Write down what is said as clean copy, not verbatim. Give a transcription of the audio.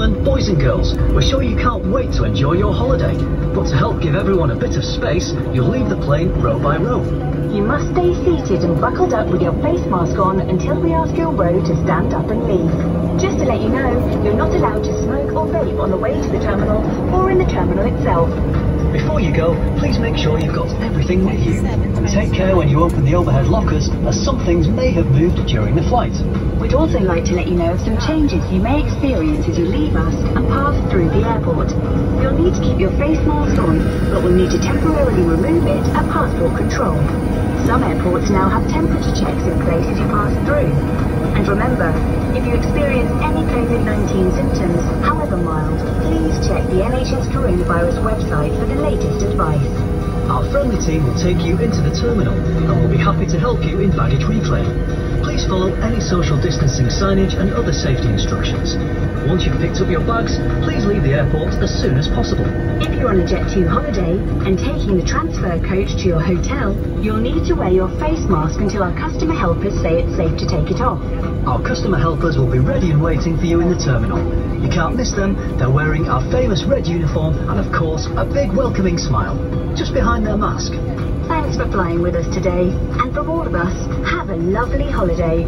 gentlemen, boys and girls, we're sure you can't wait to enjoy your holiday. But to help give everyone a bit of space, you'll leave the plane row by row. You must stay seated and buckled up with your face mask on until we ask your row to stand up and leave. Just to let you know, you're not allowed to smoke or vape on the way to the terminal or in the terminal itself. Before you go, please make sure you've got everything with you. And take care when you open the overhead lockers, as some things may have moved during the flight. We'd also like to let you know of some changes you may experience as you leave us and pass through the airport. You'll need to keep your face mask on, but we'll need to temporarily remove it at passport control. Some airports now have temperature checks in place as you pass through. And remember, if you experience any COVID-19 symptoms, however mild, please check the NHS coronavirus website for the latest advice. Our friendly team will take you into the terminal and will be happy to help you in baggage reclaim. Please follow any social distancing signage and other safety instructions. Once you've picked up your bags, please leave the airport as soon as possible. If you're on a Jet2 holiday and taking the transfer coach to your hotel, you'll need to wear your face mask until our customer helpers say it's safe to take it off. Our customer helpers will be ready and waiting for you in the terminal. You can't miss them. They're wearing our famous red uniform and, of course, a big welcoming smile, just behind their mask. Thanks for flying with us today, and from all of us, have a lovely holiday.